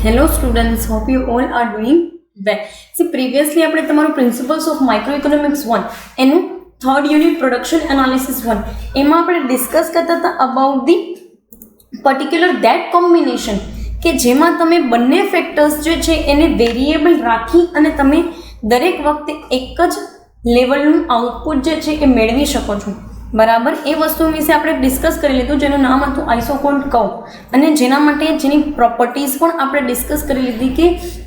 Hello students, hope you all are doing well. See, previously આપણે તમારું principles of microeconomics 1 એનું third unit production analysis 1 એમાં આપણે discuss કરતા હતા about the particular that combination કે જેમાં તમે બંને ફેક્ટર્સ જે છે એને વેરિયેબલ રાખી અને તમે દરેક વખતે એક જ લેવલનું આઉટપુટ જે છે એ મેળવી શકો છો. બરાબર, એ વસ્તુ વિશે આપણે ડિસ્કસ કરી લીધું જેનું નામ હતું આઇસોકોન્ટ કર્વ, અને જેના માટે જેની પ્રોપર્ટીઝ પણ આપણે ડિસ્કસ કરી લીધી કે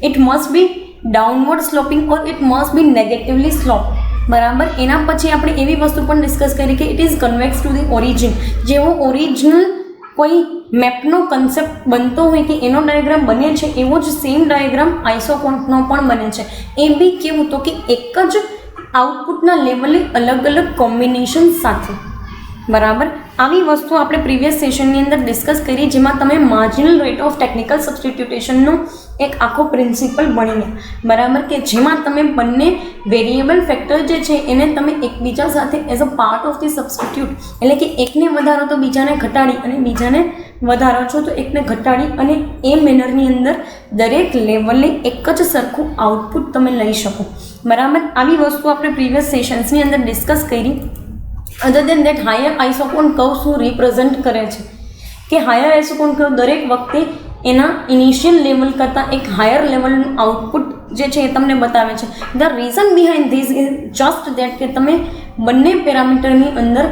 it must be downward sloping or it must be negatively slope. બરાબર, એના પછી આપણે એવી વસ્તુ પણ ડિસ્કસ કરી કે it is convex to the origin. જેવો ઓરિજિનલ કોઈ મેપનો કન્સેપ્ટ બનતો હોય કે એનો ડાયાગ્રામ બને છે એવો જ સેમ ડાયાગ્રામ આઇસોકોન્ટનો પણ બને છે. એ બી કેવું તો કે એક જ આઉટપુટના લેવલે અલગ અલગ કોમ્બિનેશન સાથે. બરાબર, આવી વસ્તુ આપણે પ્રીવિયસ સેશનની અંદર ડિસ્કસ કરી, જેમાં તમે માર્જિનલ રેટ ઓફ ટેકનિકલ સબસ્ટિટ્યુટેશનનો એક આખો પ્રિન્સિપલ ભણી ગયા. બરાબર, કે જેમાં તમે બંને વેરિયેબલ ફેક્ટર જે છે એને તમે એકબીજા સાથે as a part of the substitute, એટલે કે એકને વધારો તો બીજાને ઘટાડી અને બીજાને વધારો છો તો એકને ઘટાડી અને એ મેનરની અંદર દરેક લેવલે એક જ સરખું આઉટપુટ તમે લઈ શકો. બરાબર, આવી વસ્તુ આપણે પ્રીવિયસ સેશન્સની અંદર ડિસ્કસ કરી. અધર દેન દેટ હાયર આઇસોકોન્ટ કર્વ શું રિપ્રેઝન્ટ કરે છે કે હાયર આઇસોકોન્ટ કર્વ દરેક વખતે એના ઇનિશિયલ લેવલ કરતાં એક હાયર લેવલનું આઉટપુટ જે છે એ તમને બતાવે છે. The reason behind this is just that કે તમે બંને પેરામીટરની અંદર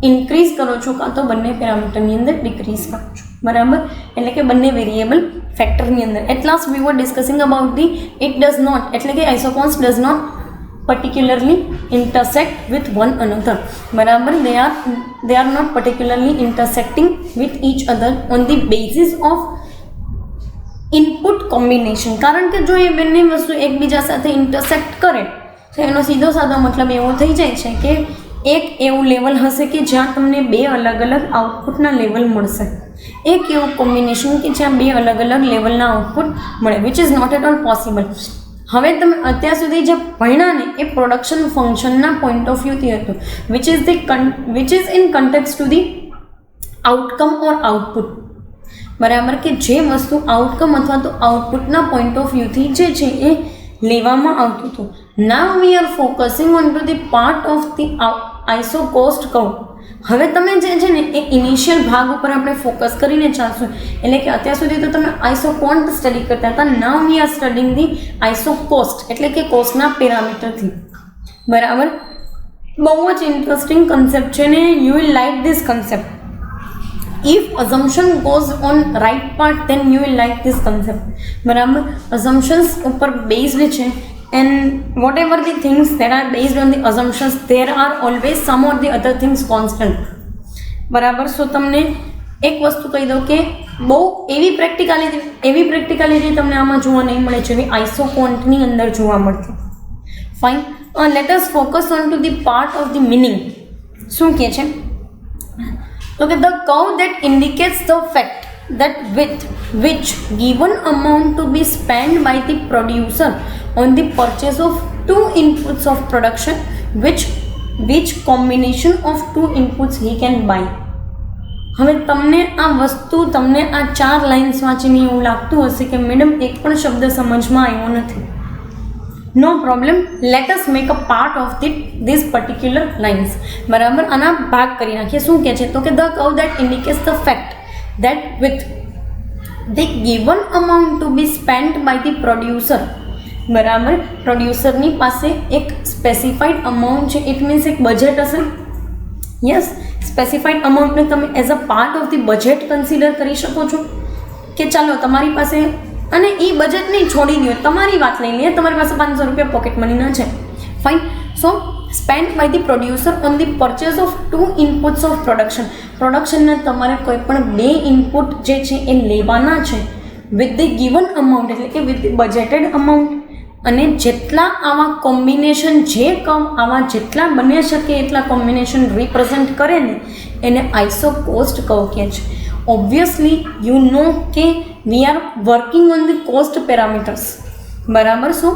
ઇન્ક્રીઝ કરો છો કાં તો બંને પેરામીટરની અંદર ડિક્રીઝ કરો છો. બરાબર, એટલે કે બંને વેરિયેબલ ફેક્ટરની અંદર. At last we were discussing about the it does not, એટલે કે isocosts does not particularly intersect with one another. બરાબર, they are not particularly intersecting with each other on the basis of input combination. કારણ કે જો એ બંને વસ્તુ એકબીજા સાથે ઇન્ટરસેક્ટ કરે તો એનો સીધો સાદો મતલબ એવો થઈ જાય છે કે એક એવું લેવલ હશે કે જ્યાં તમને બે અલગ અલગ આઉટપુટના લેવલ મળશે. એક એવું કોમ્બિનેશન કે જ્યાં બે અલગ અલગ લેવલના આઉટપુટ મળે, which is not at all possible. હવે તમે અત્યાર સુધી જે ભણ્યા ને એ પ્રોડક્શન ફંક્શનના પોઈન્ટ ઓફ વ્યૂથી હતું, which is in context to the outcome or output. બરાબર, કે જે વસ્તુ આઉટકમ અથવા તો આઉટપુટના પોઈન્ટ ઓફ વ્યૂથી જે છે એ લેવામાં આવતું હતું. Now we are focusing on to the part of the isocost curve. હવે તમે જે છે ને એ ઇનિશિયલ ભાગ ઉપર આપણે ફોકસ કરીને ચાલશું. એટલે કે અત્યાર સુધી તો તમે આઇસોકોન્ટ સ્ટડી કરતા હતા, નાવ વી આર સ્ટડીંગ ધી આઇસોકોસ્ટ, એટલે કે કોસ્ટના પેરામીટરથી. બરાબર, બહુ જ ઇન્ટરેસ્ટિંગ કન્સેપ્ટ છે ને you will like this concept. If assumption goes on right part then you will like this concept. બરાબર, અઝમ્પશન્સ ઉપર બેઝડ છે and whatever the things that are based on the assumptions, there are always some or the other things constant. બરાબર, સો તમને એક વસ્તુ કહી દઉં કે બહુ એવી પ્રેક્ટિકાલિટી તમને આમાં જોવા નહીં મળે જેવી આઇસોકોન્ટની અંદર જોવા મળતી. Fine, late us focus on to the part of the meaning. શું કહે છે તો કે the curve that indicates the fact that with which given amount to be spent by the producer on the purchase of two inputs of production, which combination of two inputs he can buy. હવે તમને આ વસ્તુ તમને આ 4 lines વાંચીને એવું લાગતું હશે કે મેડમ એક પણ શબ્દ સમજમાં આવ્યો નથી. No problem, let us make a part of this particular lines. બરાબર, આના ભાગ કરી નાખીએ. શું કહે છે તો કે the curve that indicates the fact that with the given amount to be spent by the producer. બરાબર, પ્રોડ્યુસરની પાસે એક સ્પેસિફાઈડ અમાઉન્ટ છે, ઇટ મીન્સ એક બજેટ હશે. યસ, સ્પેસિફાઈડ અમાઉન્ટને તમે as a part of the budget consider કરી શકો છો કે ચાલો તમારી પાસે, અને એ બજેટ નહીં છોડી દો, તમારી વાત લઈ લઈએ, તમારી પાસે 500 રૂપિયા પોકેટ મનીના છે. Fine, so spent by the producer on the purchase of two inputs of production. પ્રોડક્શનના તમારે કોઈ પણ બે ઇનપુટ જે છે એ લેવાના છે વિથ ધી ગિવન અમાઉન્ટ, એટલે કે વિથ ધી બજેટેડ અમાઉન્ટ. અને જેટલા આવા કોમ્બિનેશન આવા જેટલા બની શકે એટલા કોમ્બિનેશન રિપ્રેઝેન્ટ કરે ને એને આઇસોકોસ્ટ કર્વ કહે છે. ઓબ્વિયસલી યુ નો કે we are working on the cost parameters. બરાબર, સો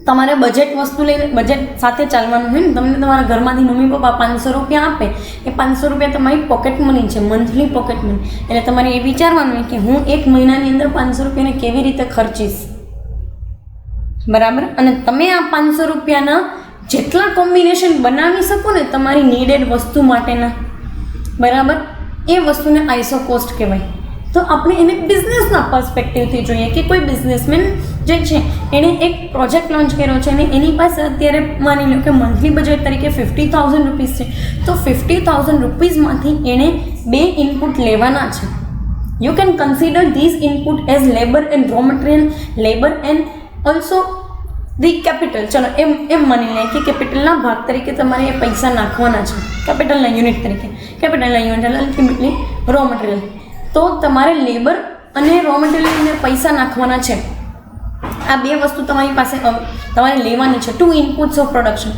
તમારે બજેટ વસ્તુ લઈને બજેટ સાથે ચાલવાનું હોય ને. તમને તમારા ઘરમાંથી મમ્મી પપ્પા 500 રૂપિયા આપે, એ 500 રૂપિયા તમારી પોકેટ મની છે, મંથલી પોકેટ મની. એટલે તમારે એ વિચારવાનું હોય કે હું એક મહિનાની અંદર 500 રૂપિયાને કેવી રીતે ખર્ચીશ, બરાબર. અને તમે આ 500 રૂપિયાના જેટલા કોમ્બિનેશન બનાવી શકો ને તમારી નીડેડ વસ્તુ માટેના, બરાબર, એ વસ્તુને આઈસો કોસ્ટ કહેવાય. તો આપણે એને બિઝનેસના પર્સપેક્ટિવથી જોઈએ કે કોઈ બિઝનેસમેન જે છે એણે એક પ્રોજેક્ટ લોન્ચ કર્યો છે અને એની પાસે અત્યારે માની લો કે મંથલી બજેટ તરીકે 50,000 રૂપીસ છે. તો 50,000 રૂપીસમાંથી એણે 2 ઇનપુટ લેવાના છે. You can consider this input as labour and raw material, labour and also the capital. ચલો એમ માની લે કે કેપિટલના ભાગ તરીકે તમારે એ પૈસા નાખવાના છે, કેપિટલના યુનિટ તરીકે. કેપિટલના યુનિટ અલ્ટિમેટલી રો મટીરિયલ. તો તમારે લેબર અને રો મટીરિયલની અંદર પૈસા નાખવાના છે. આ 2 વસ્તુ તમારી પાસે તમારે લેવાની છે. 2 ઇનપુટ્સ ઓફ પ્રોડક્શન,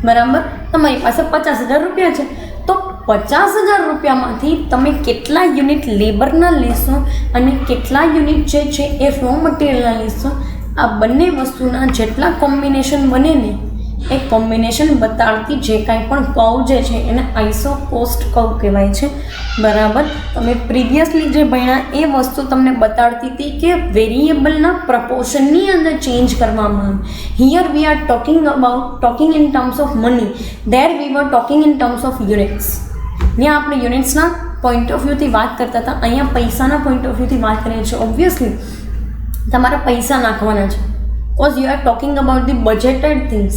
બરાબર. તમારી પાસે 50,000 રૂપિયા છે. તો 50,000 રૂપિયામાંથી તમે કેટલા યુનિટ લેબરના લેશો અને કેટલા યુનિટ જે છે એ રો મટીરિયલના લેશો, આ બંને વસ્તુના જેટલા કોમ્બિનેશન બને ને એ કોમ્બિનેશન બતાડતી જે કાંઈ પણ કર્વ જે છે એને આઈસો કોસ્ટ કર્વ કહેવાય છે, બરાબર. તમે પ્રીવિયસલી જે ભણ્યા એ વસ્તુ તમને બતાડતી હતી કે વેરિયેબલના પ્રપોર્શનની અંદર ચેન્જ કરવામાં આવે. Here we are talking in terms of money, there we were talking in terms of units. ત્યાં આપણે યુનિટ્સના પોઈન્ટ ઓફ વ્યૂથી વાત કરતા હતા, અહીંયા પૈસાના પોઈન્ટ ઓફ વ્યૂથી વાત કરીએ છીએ. ઓબ્વિયસલી તમારે પૈસા નાખવાના છે, cause you are talking about the budgeted things,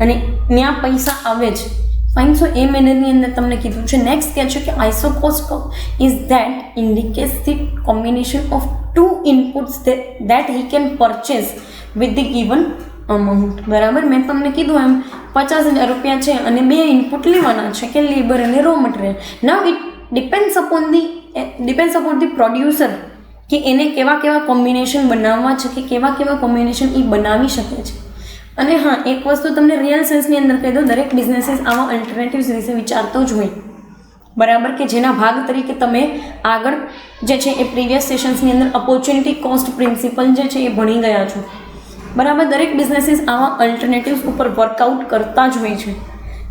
અને ત્યાં પૈસા આવે છે. ફાઇન. સો એ મેનરની અંદર તમને કીધું છે. નેક્સ્ટ કહે છે કે iso cost curve is that indicates the combination of 2 inputs that he can purchase with the given amount, બરાબર. મેં તમને કીધું એમ 50,000 રૂપિયા છે અને 2 ઇનપુટ લેવાના છે કે લેબર અને raw material. Now it depends upon the producer કે એને કેવા કોમ્બિનેશન બનાવવા છે કે કેવા કોમ્બિનેશન એ બનાવી શકે છે. અને હા, એક વસ્તુ તમને રિયલ સેન્સની અંદર કહી દો, દરેક બિઝનેસીસ આવા અલ્ટરનેટિવ્સ વિશે વિચારતો જ હોય, બરાબર, કે જેના ભાગ તરીકે તમે આગળ જે છે એ પ્રીવિયસ સેશન્સની અંદર ઓપોર્ચ્યુનિટી કોસ્ટ પ્રિન્સિપલ જે છે એ ભણી ગયા છો, બરાબર. દરેક બિઝનેસીસ આવા અલ્ટરનેટિવ્સ ઉપર વર્કઆઉટ કરતા જ હોય છે.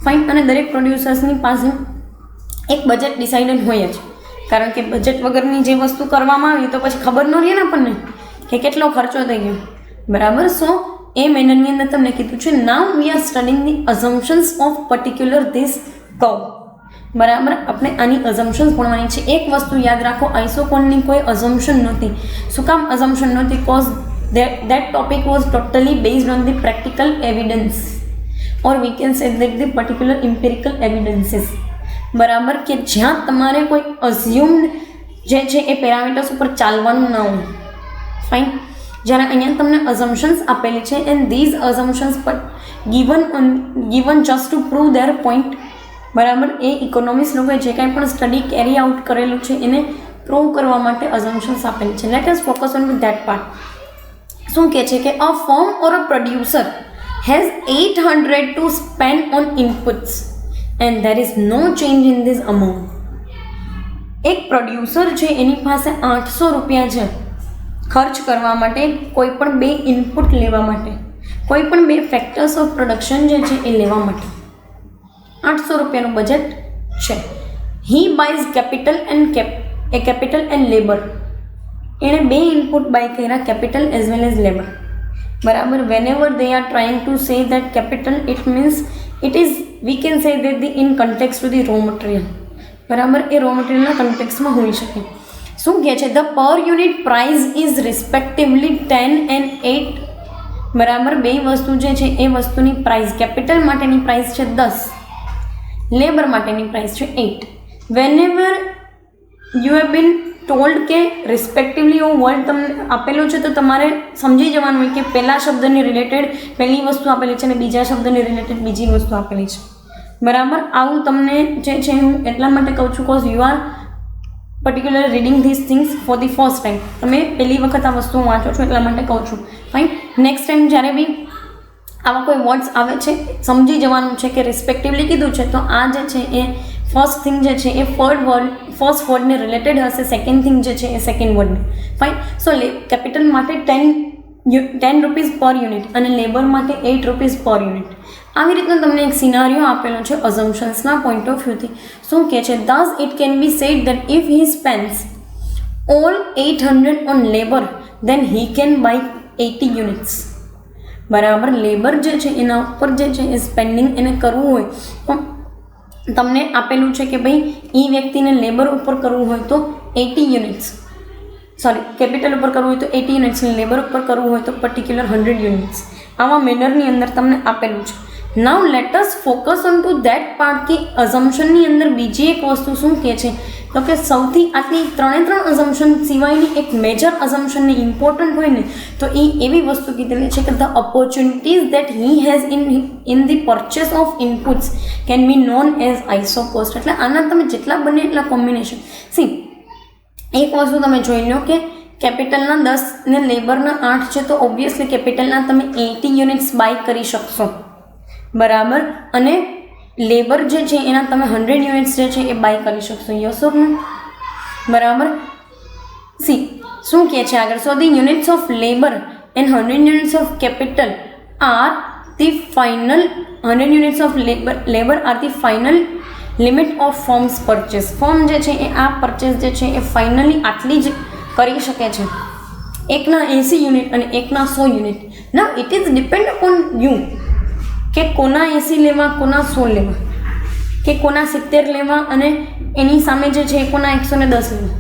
ફાઇન. અને દરેક પ્રોડ્યુસર્સની પાસે એક બજેટ ડિસાઇડેડ હોય જ, કારણ કે બજેટ વગરની જે વસ્તુ કરવામાં આવી તો પછી ખબર ન રહે ને આપણને કે કેટલો ખર્ચો થઈ ગયો, બરાબર. સો એ મેનરની અંદર તમને કીધું છે now we are studying the assumptions of particular this curve, બરાબર. આપણે આની અઝમ્પશન્સ ભણવાની છે. એક વસ્તુ યાદ રાખો, આઈસોકોનની કોઈ અઝમ્પશન નહોતી. શું કામ અઝમ્પશન નહોતી? Cause that topic was totally based on the practical evidence, or we can say that the particular empirical evidences, બરાબર, કે જ્યાં તમારે કોઈ અઝ્યુમ્ડ જે છે એ પેરામીટર્સ ઉપર ચાલવાનું ના હોય. ફાઇન. જ્યારે અહીંયા તમને અઝમ્પશન્સ આપેલી છે એન્ડ ધીઝ અઝમ્પશન્સ પર given just two prove there point, બરાબર. એ ઇકોનોમિક્સ લોકોએ જે કાંઈ પણ સ્ટડી કેરી આઉટ કરેલું છે એને પ્રૂવ કરવા માટે અઝમ્પશન્સ આપેલી છે. Let us focus on with that part. શું કહે છે કે a firm or a producer has 800 to spend on inputs and there is no change in this amount. એક પ્રોડ્યુસર છે એની પાસે 800 રૂપિયા છે ખર્ચ કરવા માટે, કોઈ પણ 2 ઇનપુટ લેવા માટે, કોઈ પણ 2 ફેક્ટર્સ ઓફ પ્રોડક્શન જે છે એ લેવા માટે 800 રૂપિયાનું બજેટ છે. He buys capital and labour. એણે 2 ઇનપુટ બાય કર્યા, capital as well as labour, બરાબર. Whenever they are trying to say that capital, it means it is we can say that the in context to the raw material, બરાબર. એ row મટીરિયલના કન્ટેક્સમાં હોઈ શકે. શું કહે છે? The પર unit price is respectively 10 and 8, બરાબર. 2 વસ્તુ જે છે એ વસ્તુની પ્રાઇસ, કેપિટલ માટેની પ્રાઇસ છે 10, લેબર માટેની પ્રાઇસ છે 8. વેનેવર યુ હેવ બીન ટોલ્ડ કે રિસ્પેક્ટિવલી એવો વર્ડ તમને આપેલો છે તો તમારે સમજી જવાનું હોય કે પહેલા શબ્દની રિલેટેડ પહેલી વસ્તુ આપેલી છે અને બીજા શબ્દની રિલેટેડ બીજી વસ્તુ આપેલી છે, બરાબર. આવું તમને જે છે હું એટલા માટે કહું છું cause you R particular reading this things for the first time. તમે પહેલી વખત આ વસ્તુ વાંચો છો એટલા માટે કહું છું. ફાઇન. નેક્સ્ટ ટાઈમ જ્યારે બી આવા કોઈ વર્ડ્સ આવે છે સમજી જવાનું છે કે રિસ્પેક્ટિવલી કીધું છે તો આ જે છે એ ફર્સ્ટ થિંગ જે છે એ ફર્સ્ટ વર્ડને રિલેટેડ હશે, સેકન્ડ થિંગ જે છે એ સેકન્ડ વર્ડને. ફાઇન. સો કેપિટલ માટે 10 રૂપીઝ પર યુનિટ અને લેબર માટે 8 રૂપીઝ પર યુનિટ. આવી રીતના તમને એક સિનારીઓ આપેલો છે અઝમ્પશન્સના પોઈન્ટ ઓફ વ્યૂથી. શું કહે છે? thus it can be said that if he spends all 800 on labor then he can buy 80 units. બરાબર, લેબર જે છે એના ઉપર જે છે એ સ્પેન્ડિંગ એને કરવું હોય તો તમને આપેલું છે કે ભાઈ એ વ્યક્તિને લેબર ઉપર કરવું હોય તો 80 યુનિટ્સ, સોરી કેપિટલ ઉપર કરવું હોય તો 80 યુનિટ્સ, લેબર ઉપર કરવું હોય તો પર્ટિક્યુલર 100 યુનિટ્સ. આવા મેનરની અંદર તમને આપેલું છે. Now let us focus on to that part કે અઝમ્પશનની અંદર બીજી એક વસ્તુ શું કહે છે તો કે સૌથી આટલી ત્રણ અઝમ્પશન સિવાયની એક મેજર અઝમ્પશનને ઇમ્પોર્ટન્ટ હોય ને તો એ એવી વસ્તુ કીધેલી છે કે the opportunities that he has in the purchase of inputs can be known as iso cost. એટલે આના તમે જેટલા બને એટલા કોમ્બિનેશન. સી એક વસ્તુ તમે જોઈ લો કે કેપિટલના 10 ને લેબરના 8 છે તો ઓબ્વિયસલી કેપિટલના તમે 80 યુનિટ્સ બાય કરી શકશો. બરાબર, અને લેબર જે છે એના તમે 100 યુનિટ્સ જે છે એ બાય કરી શકશો. Yes or no? બરાબર. સી શું કહે છે આગળ? So the units of labour and 100 units of capital are the final 100 units of labour are the final limit of firms purchase. Firm જે છે એ આ પરચેસ જે છે એ ફાઇનલી આટલી જ કરી શકે છે, એકના 80 યુનિટ અને એકના 100 unit. Now it is depend upon you કે કોના 80 લેવા, કોના 100 લેવા, કે કોના 70 લેવા અને એની સામે જે છે એ કોના 110 લેવા.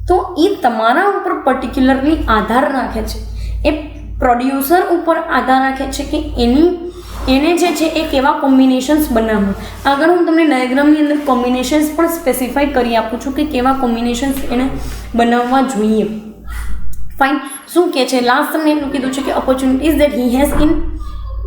તો એ તમારા ઉપર પર્ટિક્યુલરલી આધાર રાખે છે, એ પ્રોડ્યુસર ઉપર આધાર રાખે છે કે એને જે છે એ કેવા કોમ્બિનેશન્સ બનાવવા. આગળ હું તમને ડાયાગ્રામની અંદર કોમ્બિનેશન્સ પણ સ્પેસિફાઈ કરી આપું છું કે કેવા કોમ્બિનેશન્સ એને બનાવવા જોઈએ. ફાઇન. શું કહે છે? લાસ્ટ તમને એટલું કીધું છે કે opportunities that he has in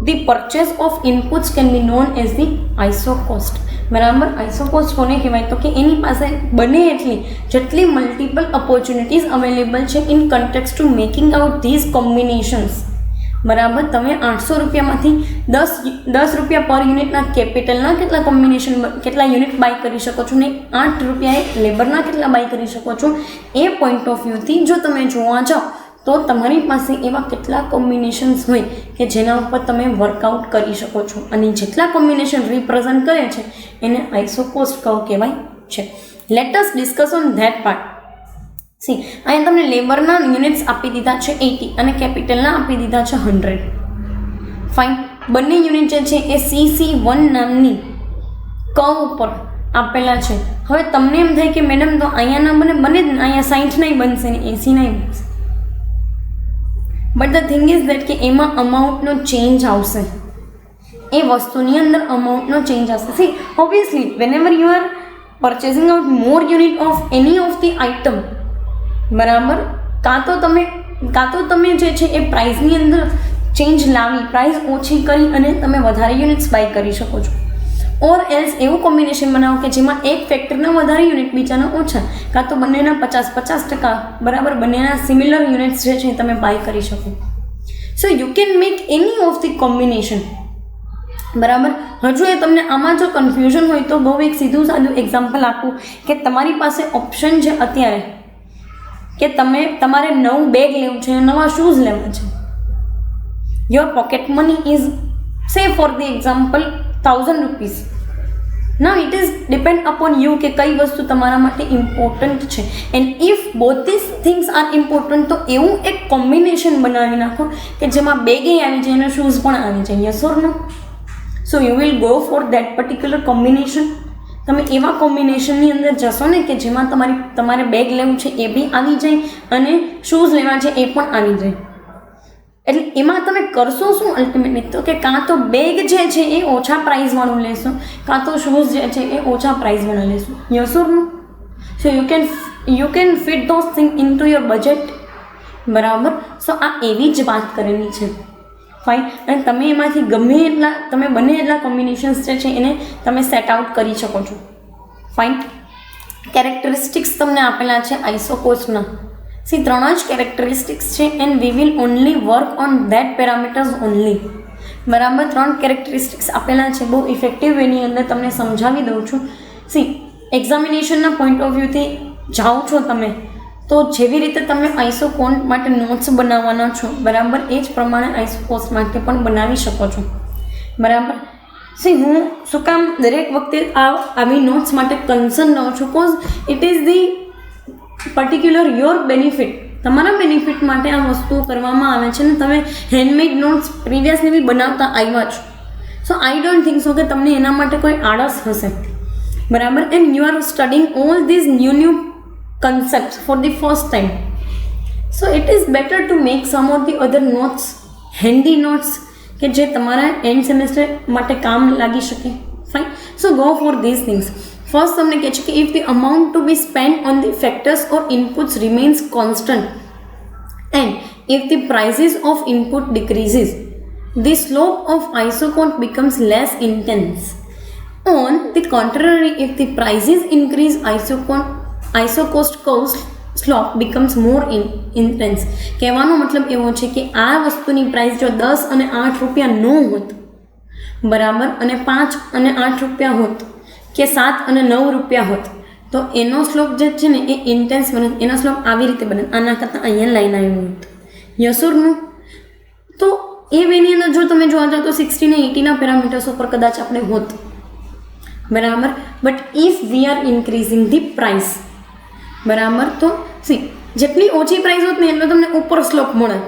the purchase of inputs can be known as the iso cost. બરાબર, આઈસો કોસ્ટ કોને કહેવાય તો કે એની પાસે બને એટલી જેટલી મલ્ટિપલ ઓપોર્ચ્યુનિટીઝ અવેલેબલ છે in context to making out these combinations. બરાબર, તમે 800 રૂપિયામાંથી 10 રૂપિયા પર યુનિટના કેપિટલના કેટલા કોમ્બિનેશન કેટલા યુનિટ બાય કરી શકો છો ને 8 રૂપિયાએ લેબરના કેટલા બાય કરી શકો છો, એ પોઈન્ટ ઓફ વ્યૂથી જો તમે જોવા જાઓ તો તમારી પાસે એવા કેટલા કોમ્બિનેશન્સ હોય કે જેના ઉપર તમે વર્કઆઉટ કરી શકો છો અને જેટલા કોમ્બિનેશન રિપ્રેઝન્ટ કરે છે એને આઈસો કોસ્ટ કર્વ કહેવાય છે. Let us discuss on that part. C અહીંયા તમને લેબરના યુનિટ્સ આપી દીધા છે 80 અને કેપિટલના આપી દીધા છે 100. ફાઇન. બંને યુનિટ જે છે એ CC1 નામની કર્વ ઉપર આપેલા છે. હવે તમને એમ થાય કે મેડમ તો અહીંયા ના બને જ ને, અહીંયા 60 નહીં બનશે ને 80 નહીં બનશે. But the thing is that કે એમાં અમાઉન્ટનો ચેન્જ આવશે, એ વસ્તુની અંદર અમાઉન્ટનો ચેન્જ આવશે. See obviously whenever you are purchasing out more unit of any of the item, બરાબર, કાં તો તમે જે છે એ પ્રાઇસની અંદર ચેન્જ લાવી, પ્રાઇસ ઓછી કરી અને તમે વધારે યુનિટ્સ બાય કરી શકો છો. ઓર એલ્સ એવું કોમ્બિનેશન બનાવો કે જેમાં એક ફેક્ટરના વધારે યુનિટ બીજાના ઓછા, કાં તો બંનેના 50%, બરાબર, બંનેના સિમિલર યુનિટ્સ જે છે તમે બાય કરી શકો. સો you can make any of the combination. બરાબર. હજુ એ તમને આમાં જો કન્ફ્યુઝન હોય તો બહુ એક સીધું સાદું એક્ઝામ્પલ આપું કે તમારી પાસે ઓપ્શન છે અત્યારે કે તમારે નવું બેગ લેવું છે, નવા શૂઝ લેવા છે. યોર પોકેટ મની ઇઝ સે for the example 1000 rupees. Now it is depend upon you કે કઈ વસ્તુ તમારા માટે ઇમ્પોર્ટન્ટ છે. And if both this things are important તો એવું એક કોમ્બિનેશન બનાવી નાખો કે જેમાં બેગે આવી જાય અને શૂઝ પણ આવી જાય. Yes or no? So you will go for that particular combination. તમે એવા કોમ્બિનેશનની અંદર જશો ને કે જેમાં તમારે બેગ લેવું છે એ બી આવી જાય અને શૂઝ લેવા છે એ પણ આવી જાય. એટલે એમાં તમે કરશો શું અલ્ટિમેટલી તો કે કાં તો બેગ જે છે એ ઓછા પ્રાઇસવાળું લેશો, કાં તો શૂઝ જે છે એ ઓછા પ્રાઇસવાળા લેશો. Yes or no? So you can fit those thing into your budget. બરાબર. સો આ એવી જ વાત કરેલી છે. ફાઇન. અને તમે એમાંથી તમે બને એટલા કોમ્બિનેશન્સ જે છે એને તમે સેટ આઉટ કરી શકો છો. ફાઇન. કેરેક્ટરિસ્ટિક્સ તમને આપેલા છે આઈસો કોસ્ટના. સી 3 જ કેરેક્ટરિસ્ટિક્સ છે and we will only work on that parameters only. બરાબર. 3 કેરેક્ટરિસ્ટિક્સ આપેલા છે. બહુ ઇફેક્ટિવ વેની અંદર તમને સમજાવી દઉં છું. સી એક્ઝામિનેશનના પોઈન્ટ ઓફ વ્યૂથી જાઓ છો તમે તો જેવી રીતે તમે આઈસોકોન્ટ માટે નોટ્સ બનાવવાના છો બરાબર, એ જ પ્રમાણે આઈસોકોસ્ટ માટે પણ બનાવી શકો છો બરાબર. હું શું કામ દરેક વખતે આવી નોટ્સ માટે કન્સર્ન રહું છું, cause it is the particular your benefit, તમારા બેનિફિટ માટે આ વસ્તુઓ કરવામાં આવે છે ને તમે હેન્ડમેડ નોટ્સ પ્રીવિયસલી બી બનાવતા આવ્યા છો. સો આઈ ડોન્ટ થિંક સો કે તમને એના માટે કોઈ આળસ હશે બરાબર. And you are studying all these new concepts for the first time, so it is better to make some of the other notes, handy notes કે જે તમારા એન્ડ સેમેસ્ટર માટે કામ લાગી શકે. Fine, so go for these things. First તમને કહે છે કે if the amount to be spend on the factors or inputs remains constant and if the prices of input decreases the slope of isocost becomes less intense. On the contrary, if the prices increase, isocost curve slope becomes more intense. કહેવાનો મતલબ એવો છે કે આ વસ્તુની price જો 10 અને 8 રૂપિયા ન હોત બરાબર, અને 5 અને 8 રૂપિયા હોત કે 7 અને 9 રૂપિયા હોત, તો એનો સ્લોપ જે છે ને એ ઇન્ટેન્સ બને. એનો સ્લોપ આવી રીતે બને, આના કરતાં અહીંયા લાઈન આવ્યું હોત. યસુરનું તો એ વેની અંદર જો તમે જોવા જાઓ તો 60 ને 80ના પેરામીટર્સ ઉપર કદાચ આપણે હોત બરાબર. But if we are increasing the price બરાબર, તો જેટલી ઓછી પ્રાઇસ હોત ને એટલો તમને ઉપર સ્લોપ મળત.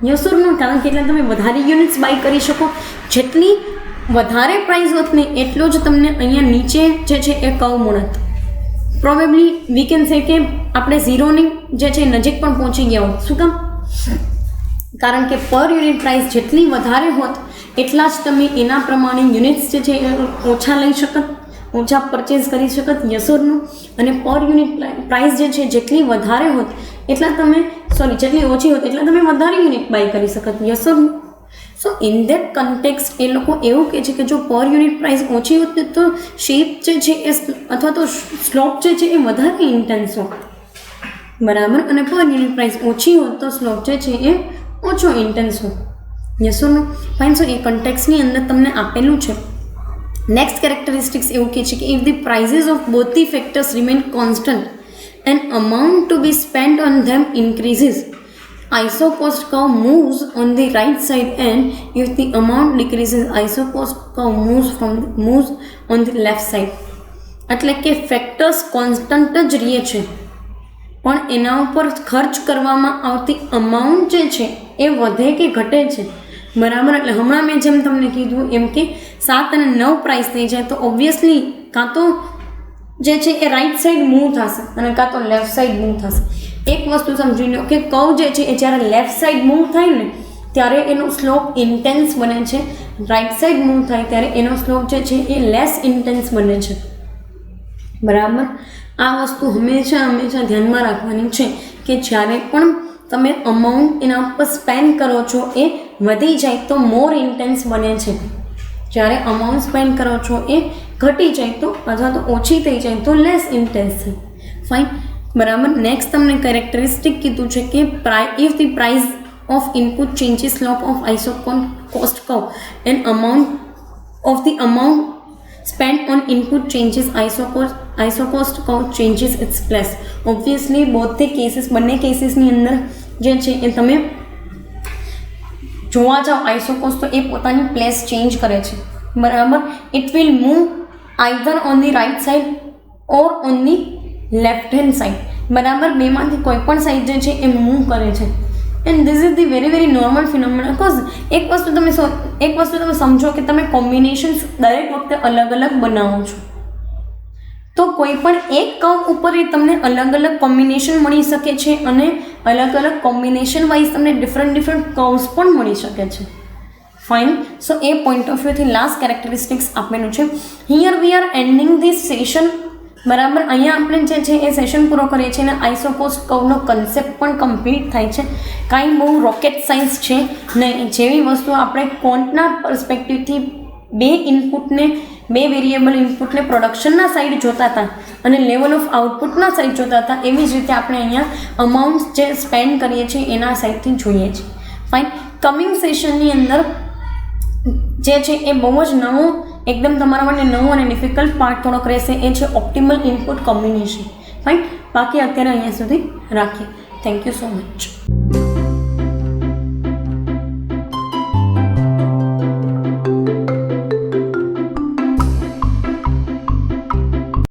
યસુરનું કારણ કે એટલે તમે વધારે યુનિટ્સ બાય કરી શકો. જેટલી વધારે પ્રાઇસ હોત ને એટલો જ તમને અહીંયા નીચે જે છે એ કર્વ મળત. પ્રોબેબલી વી કેન સે કે આપણે ઝીરોની જે છે નજીક પણ પહોંચી ગયા હોત. શું કામ? કારણ કે પર યુનિટ પ્રાઇસ જેટલી વધારે હોત એટલા જ તમે એના પ્રમાણે યુનિટ્સ જે છે એ ઓછા લઈ શકત, ઓછા પરચેઝ કરી શકત. યસોરનું અને પર યુનિટ પ્રાઇસ જે છે જેટલી વધારે હોત એટલા તમે જેટલી ઓછી હોત એટલા તમે વધારે યુનિટ બાય કરી શકત. યસોરનું. સો ઇન દેટ કન્ટેક્સ્ટ એ લોકો એવું કહે છે કે જો પર યુનિટ પ્રાઇસ ઓછી હોત તો શેપ જે છે એ અથવા તો સ્લોપ જે છે એ વધારે ઇન્ટેન્સ હોત બરાબર, અને પર યુનિટ પ્રાઇસ ઓછી હોત તો સ્લોપ જે છે એ ઓછો ઇન્ટેન્સ હોત. યસોરનું. ફાઇન. સો એ કન્ટેક્સની અંદર તમને આપેલું છે. નેક્સ્ટ કેરેક્ટરિસ્ટિક્સ એવું કહે છે કે if the prices of both the factors remain constant and amount to be spend on them increases, isocost curve moves on the right side, and if the amount decreases, isocost curve moves on the left side. એટલે કે factors constant જ રહે છે પણ એના ઉપર ખર્ચ કરવામાં આવતી અમાઉન્ટ જે છે એ વધે કે ઘટે છે બરાબર. એટલે હમણાં મેં જેમ તમને કીધું એમ કે 7 અને 9 પ્રાઇસ થઈ જાય તો ઓબ્વિયસલી કાં તો જે છે એ રાઈટ સાઈડ મૂવ થશે અને કાં તો લેફ્ટ સાઈડ મૂવ થશે. એક વસ્તુ સમજી લો કે કર્વ જે છે એ જ્યારે લેફ્ટ સાઈડ મૂવ થાય ને ત્યારે એનો સ્લોપ ઇન્ટેન્સ બને છે, રાઈટ સાઈડ મૂવ થાય ત્યારે એનો સ્લોપ જે છે એ લેસ ઇન્ટેન્સ બને છે બરાબર. આ વસ્તુ હંમેશા ધ્યાનમાં રાખવાની છે કે જ્યારે પણ તમે અમાઉન્ટ એના ઉપર સ્પેન્ડ કરો છો એ વધી જાય તો મોર ઇન્ટેન્સ બને છે, જ્યારે અમાઉન્ટ સ્પેન્ડ કરો છો એ ઘટી જાય તો અથવા તો ઓછી થઈ જાય તો લેસ ઇન્ટેન્સ છે. ફાઇન બરાબર. નેક્સ્ટ તમને કેરેક્ટરિસ્ટિક કીધું છે કે if the price of input changes slope of isocost curve and amount of the amount spent on input changes, isocost curve changes its place. Obviously both the cases, બંને કેસીસની અંદર જે છે એ તમે જોવા જાઓ આઇસોકોસ્ટ તો એ પોતાની પ્લેસ ચેન્જ કરે છે બરાબર. It will move either on the right side or on the left hand side બરાબર. બેમાંથી કોઈ પણ સાઈડ જે છે એ મૂવ કરે છે. And this is the very normal phenomena. Cause એક વસ્તુ તમે સમજો કે તમે કોમ્બિનેશન્સ દરેક વખતે અલગ અલગ બનાવો છો તો કોઈ પણ એક કર્વ ઉપર એ તમને અલગ અલગ કોમ્બિનેશન મળી શકે છે અને અલગ અલગ કોમ્બિનેશન વાઇઝ તમને ડિફરન્ટ કર્વ્સ પણ મળી શકે છે. Fine. So a point of વ્યૂથી લાસ્ટ કેરેક્ટરિસ્ટિક્સ આપેલું છે. Here we are ending this session બરાબર. અહીંયા આપણે જે છે એ સેશન પૂરો કરીએ છીએ અને આઇસોકોસ્ટ કર્વનો કન્સેપ્ટ પણ કમ્પ્લીટ થાય છે. કાંઈ બહુ રોકેટ સાયન્સ છે નહીં. જેવી વસ્તુ આપણે કોન્ટના પર્સપેક્ટિવથી બે વેરિયેબલ ઇનપુટને પ્રોડક્શનના સાઈડ જોતા હતા અને લેવલ ઓફ આઉટપુટના સાઈડ જોતા હતા, એવી જ રીતે આપણે અહીંયા અમાઉન્ટ જે સ્પેન્ડ કરીએ છીએ એના સાઈડથી જોઈએ છીએ. ફાઇન. કમિંગ સેશનની અંદર જે છે એ બહુ જ નવો એકદમ તમારા માટે નવો અને ડિફિકલ્ટ પાર્ટ થોડોક રહેશે, એ છે ઓપ્ટિમલ ઇનપુટ કોમ્બિનેશન. ફાઇન. બાકી અત્યારે અહીંયા સુધી રાખીએ. Thank you so much.